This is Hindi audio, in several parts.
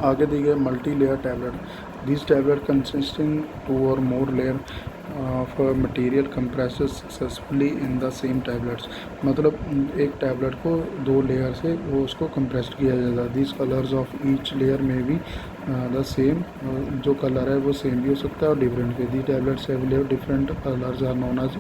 आगे दी गई multi layer tablet, this tablet consisting 2 or more layer of material compresses successfully in the same tablets. मतलब एक टैबलेट को 2 लेयर से वो उसको कंप्रेस किया जाता है। This colours of each layer में भी द सेम, जो कलर है वो सेम भी हो सकता है और डिफरेंट भी। The tablets have different colours are known as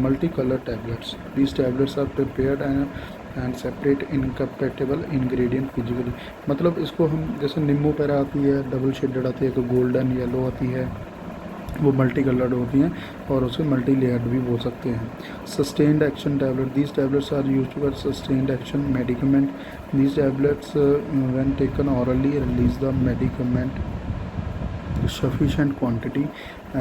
multi colour tablets. These tablets are prepared and separate incompatible ingredient physically. मतलब इसको हम जैसे नींबू पैरा आती है, डबल शेडेड आती है, एक गोल्डन येलो आती है, वो मल्टी कलर्ड होती हैं और उसे मल्टी लेयर्ड भी बोल सकते हैं। Sustained action tablet, these tablets are used for sustained action medicament. These tablets when taken orally release the medicament sufficient quantity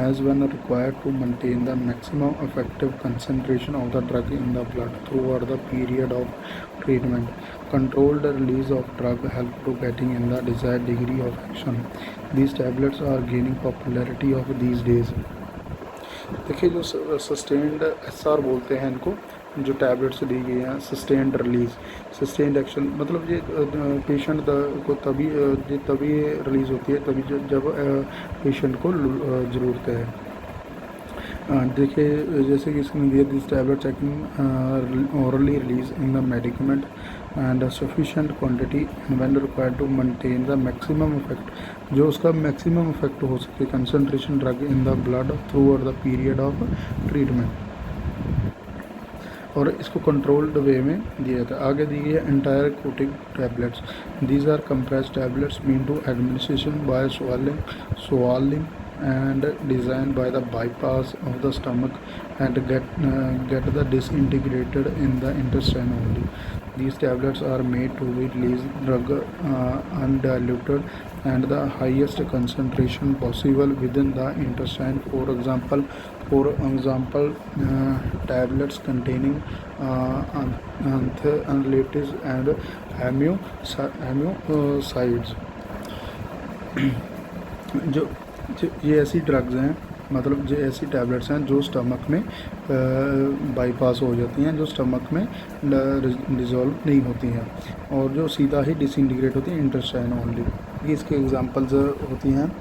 as when required to maintain the maximum effective concentration of the drug in the blood throughout the period of treatment. Controlled release of drug help to getting in the desired degree of action. These tablets are gaining popularity of these days. देखिए जो सस्टेन्ड एसआर बोलते हैं इनको, जो टैबलेट्स दी गई हैं, सस्टेन्ड रिलीज़, सस्टेन्ड एक्शन, मतलब ये पेशेंट को तभी रिलीज़ होती है तभी जब पेशेंट को ज़रूरत है। देखिए जैसे कि इसमें दिया, this tablets acting orally release in the medicament and a sufficient quantity when required to maintain the maximum effect, जो उसका मैक्सिमम इफेक्ट हो सके, concentration drug in the blood through out the period of treatment. और इसको कंट्रोल्ड वे में दिया था। आगे दी गई है entire coating tablets, these are compressed tablets mean to administration by swallowing and designed by the bypass of the stomach and get the disintegrated in the intestine only. These tablets are made to release drug undiluted and the highest concentration possible within the intestine. For example, tablets containing anthracyclines and amnesides. जो ये ऐसी ड्रग्स हैं, मतलब जो ऐसी टैबलेट्स हैं जो स्टमक में बाईपास हो जाती हैं, जो स्टमक में डिज़ोल्व नहीं होती हैं और जो सीधा ही डिसइंटीग्रेट होती हैं इंटेस्टाइन ओनली। ये इसके एग्जांपल्स होती हैं,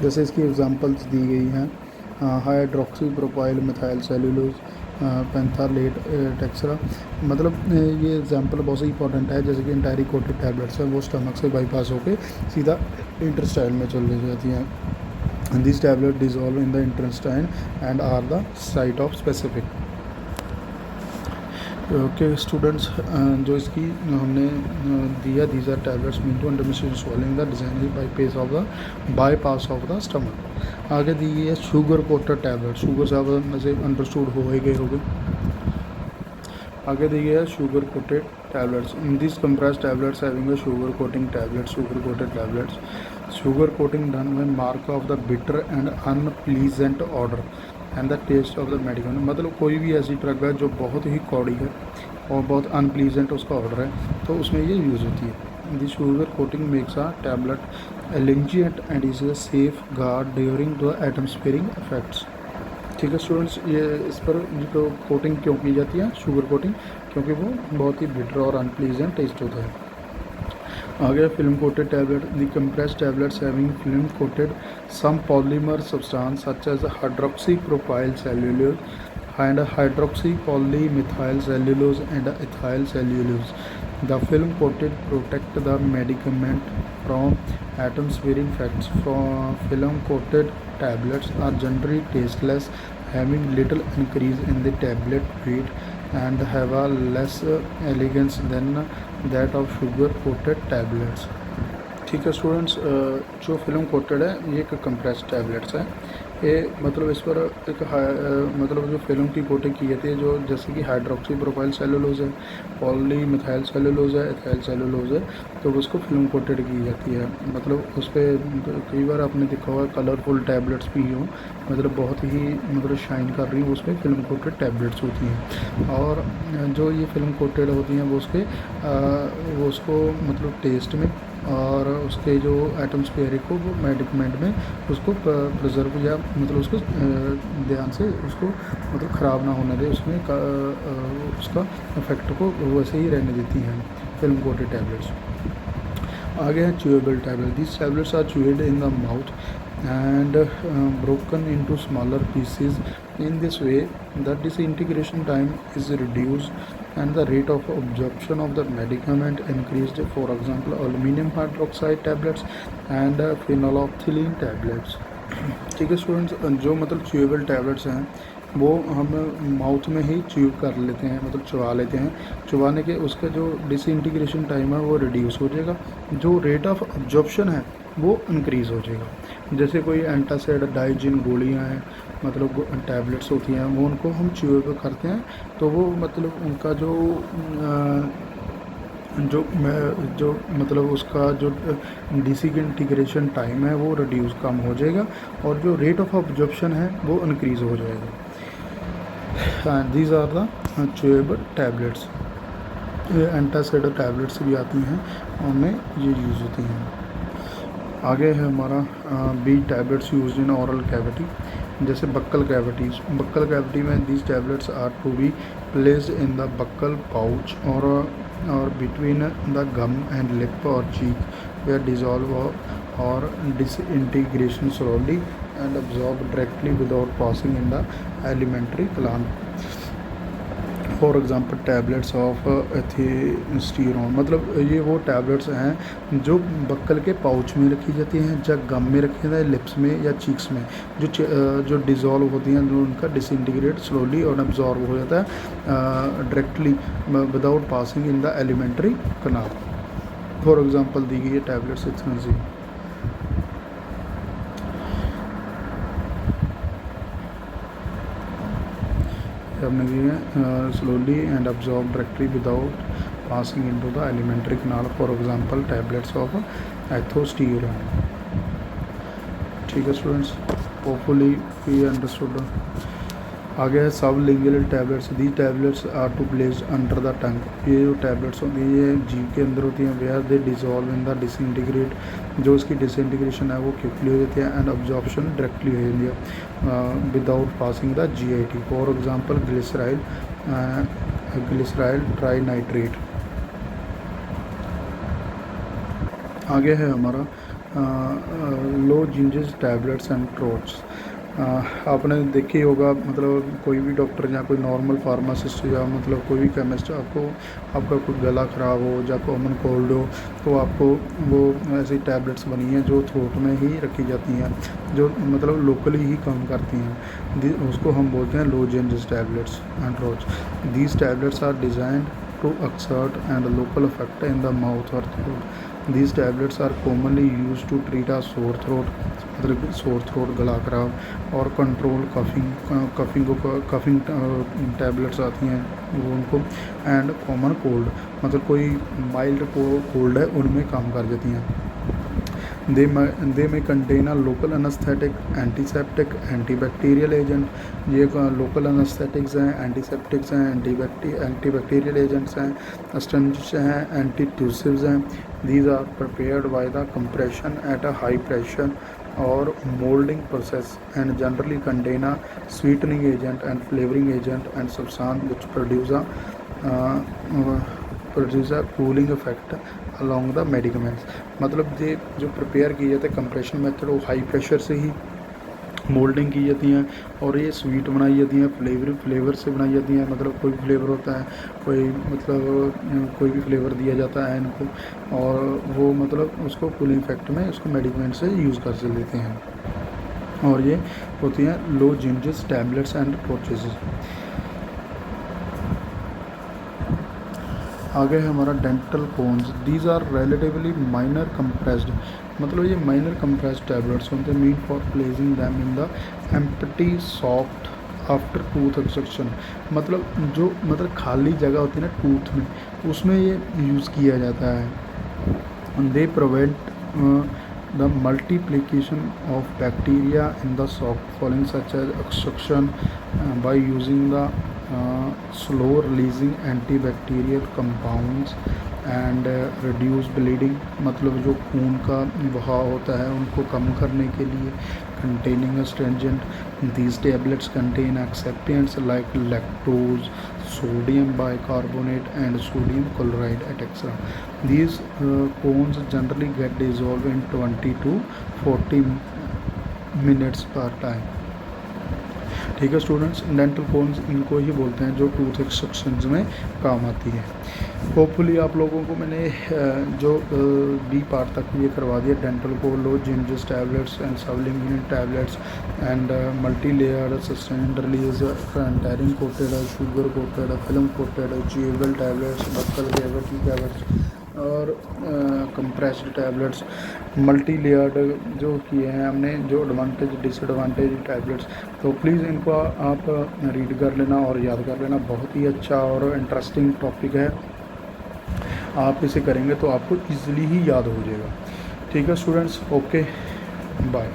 जैसे इसकी एग्जांपल्स दी गई हैं, हाइड्रोक्सी प्रोपाइल मिथाइल सेलुलोज पेंथालेट टेक्सरा। मतलब ये एग्जांपल बहुत ही इंपॉर्टेंट है। जैसे कि एंटायरी कोटेड टैबलेट्स हैं वो स्टमक से बाईपास होकर सीधा इंटेस्टाइन में चली जाती हैं। This tablet dissolve in the intestine and are the site of specific. Okay students, जो इसकी हमने दिया, these are tablets mean to administration swallowing the design bypass of the stomach. आगे दी गई है शुगर कोटेड टैबलेट, शुगर से आप से अंडरस्टूड हो ही गए होंगे। आगे दी गई है sugar coated tablets, in this compressed tablets having a sugar coating tablet, sugar coated tablets, sugar coating done by mark of the bitter and unpleasant odour and the taste of the medical. मतलब कोई भी ऐसी ड्रग है जो बहुत ही कौड़ी है और बहुत अनप्लीजेंट उसका ऑर्डर है तो उसमें ये यूज़ होती है। The sugar coating makes a tablet elegant and is a safe guard during the atmospheric effects. ठीक है स्टूडेंट्स, ये इस पर जो कोटिंग क्यों की जाती है शुगर कोटिंग, क्योंकि वो बहुत ही बिटर और अनप्लीजेंट टेस्ट होता है। आगे film coated tablet, the compressed tablets having film coated some polymer substance such as hydroxy propyl cellulose and hydroxy polymethyl cellulose and ethyl cellulose. The film coated protect the medicament from atmospheric effects. Film coated tablets are generally tasteless, having little increase in the tablet weight and have a less elegance than that of sugar coated tablets. ठीक है स्टूडेंट्स, जो फिल्म कोटेड है ये एक कंप्रेस्ड टैबलेट्स है। ये मतलब इस पर एक मतलब जो फिल्म की कोटिंग की जाती है, जो जैसे कि हाइड्रोक्सी प्रोपाइल सेलुलोज है, पॉली मिथाइल सेलुलोज है, एथाइल सेलुलोज है, तो उसको फिल्म कोटेड की जाती है। मतलब उस पर कई बार आपने देखा होगा कलरफुल टैबलेट्स भी हों, मतलब बहुत ही मतलब शाइन कर रही हैं, उस पर फिल्म कोटेड टैबलेट्स होती हैं। और जो ये फिल्म कोटेड होती हैं वो उसको मतलब टेस्ट में और उसके जो एटमॉस्फेरिक को वो मेडिकमेंट में उसको प्रिजर्व या मतलब उसको ध्यान से उसको मतलब ख़राब ना होने दे, उसमें उसका इफेक्ट को वैसे ही रहने देती हैं। Film coated tablets. आगे है chewable tablet. These tablets are chewed in the mouth and broken into smaller pieces. In this way, the disintegration time is reduced and the rate of absorption of the medicament increased. For example, aluminum hydroxide tablets and phenylephrine tablets. ठीक है स्टूडेंट्स, जो मतलब च्यूएबल टैबलेट्स हैं वो हम माउथ में ही च्यू कर लेते हैं, मतलब चबा लेते हैं। चबाने के उसका जो डिसइंटीग्रेशन टाइम है वो रिड्यूस हो जाएगा, जो रेट ऑफ अब्जॉर्प्शन है वो इंक्रीज़ हो जाएगा। जैसे कोई एंटासिड डाइजिन गोलियां हैं, मतलब टैबलेट्स होती हैं, वो उनको हम च्यूएबल करते हैं तो वो मतलब उनका जो मतलब उसका जो डिसइंटीग्रेशन टाइम है वो रिड्यूस कम हो जाएगा और जो रेट ऑफ अब्जॉर्प्शन है वो इंक्रीज़ हो जाएगा। These are the chewable tablets. Antacid tablets भी आती हैं, उनमें ये यूज़ होती हैं। आगे है हमारा B tablets use in oral cavity. जैसे बक्कल कैविटीज़, बक्कल कैविटी में these tablets are to be placed in the buccal pouch और between the gum and lip और चीक वेयर डिजॉल्व और disintegration slowly and absorb directly without passing in the alimentary gland. For example tablets of ethisterone, मतलब ये वो टैबलेट्स हैं जो बक्कल के पाउच में रखी जाती हैं या गम में रखी जाती है, लिप्स में या चीक्स में, जो डिज़ोल्व होती हैं, जो उनका डिसइंटीग्रेट स्लोली और अब्जॉर्ब हो जाता है directly without passing in the alimentary canal. For example दी गई है टैबलेट्स इथेनोज़िन। हमने दी है slowly and absorb directly without passing into the alimentary canal. For example tablets of ethosterone. ठीक है स्टूडेंट्स, होपफुली वी अंडरस्टूड। आगे है sublingual tablets. The tablets are to placed under the tongue. ये जो टैबलेट्स होती हैं ये जीभ के अंदर होती हैं, where they dissolve in the disintegrate, जो इसकी डिसइंटीग्रेशन है वो क्विकली हो जाती है एंड अब्जॉर्प्शन डायरेक्टली हो जाती है without passing the GIT. For example glyceryl trinitrate. आगे है हमारा लोजेंजेस टैबलेट्स एंड ट्रोट्स। आपने देखी होगा, मतलब कोई भी डॉक्टर या कोई नॉर्मल फार्मासिस्ट या मतलब कोई भी केमिस्ट आपका कोई गला ख़राब हो या कॉमन कोल्ड हो तो आपको वो ऐसी टैबलेट्स बनी हैं जो थ्रोट में ही रखी जाती हैं, जो मतलब लोकली ही काम करती हैं, उसको हम बोलते हैं lozenges tablets and troches. These tablets are designed to exert and local effect in the mouth or throat. These tablets are commonly used to treat a sore throat, मतलब sore throat गला खराब, और कंट्रोल कफिंग टैबलेट्स आती हैं वो उनको, एंड कॉमन कोल्ड, मतलब कोई माइल्ड कोल्ड है उनमें काम कर जाती हैं। They may contain a local anesthetic, antiseptic, antibacterial agent. ये local anesthetics हैं, antiseptics हैं, antibacterial agents हैं, astringents हैं, antitussives हैं. These are prepared by the compression at a high pressure or molding process and generally contain a sweetening agent and flavoring agent and substance which produce a cooling effect along the medicaments. मतलब ये जो प्रिपेयर किए जाते हैं कंप्रेशन मेथड, वो हाई प्रेशर से ही मोल्डिंग की जाती हैं और ये स्वीट बनाई जाती हैं, फ्लेवर से बनाई जाती हैं, मतलब कोई फ्लेवर होता है, कोई भी फ्लेवर दिया जाता है इनको, और वो मतलब उसको कूलिंग इफेक्ट में उसको मेडिकमेंट से यूज़ कर से लेते हैं, और ये होती हैं लोजेंजेस टैबलेट्स एंड ट्रोचेस। आगे है हमारा dental cones. These are relatively minor compressed, मतलब ये माइनर कंप्रेस्ड टैबलेट्स होते हैं, mean for placing them in the empty soft after tooth extraction, मतलब खाली जगह होती है ना टूथ में, उसमें ये यूज़ किया जाता है। They prevent the multiplication of bacteria in the soft filling such as extraction by using the slow releasing antibacterial compounds and reduce bleeding, मतलब जो खून का बहाव होता है उनको कम करने के लिए, containing astringent. These tablets contain excipients like lactose, sodium bicarbonate and sodium chloride etc. These cones generally get dissolved in 20 to 40 minutes per time. ठीक है स्टूडेंट्स, डेंटल कोन्स इनको ही बोलते हैं जो टूथ एक्सट्रैक्शंस में काम आती है। होपफुली आप लोगों को मैंने जो बी पार्ट तक ये करवा दिया, डेंटल कोलो, जिंजस tablets and sublingual tablets and multi layered sustained release, टैरिंग coated, sugar coated, film coated, chewable tablets, buccal cavity tablets और कंप्रेस्ड टैबलेट्स, मल्टी लेयर्ड जो किए हैं हमने, जो एडवांटेज डिसएडवांटेज टैबलेट्स। तो प्लीज़ इनको आप रीड कर लेना और याद कर लेना। बहुत ही अच्छा और इंटरेस्टिंग टॉपिक है, आप इसे करेंगे तो आपको ईज़िली ही याद हो जाएगा। ठीक है स्टूडेंट्स, ओके बाय।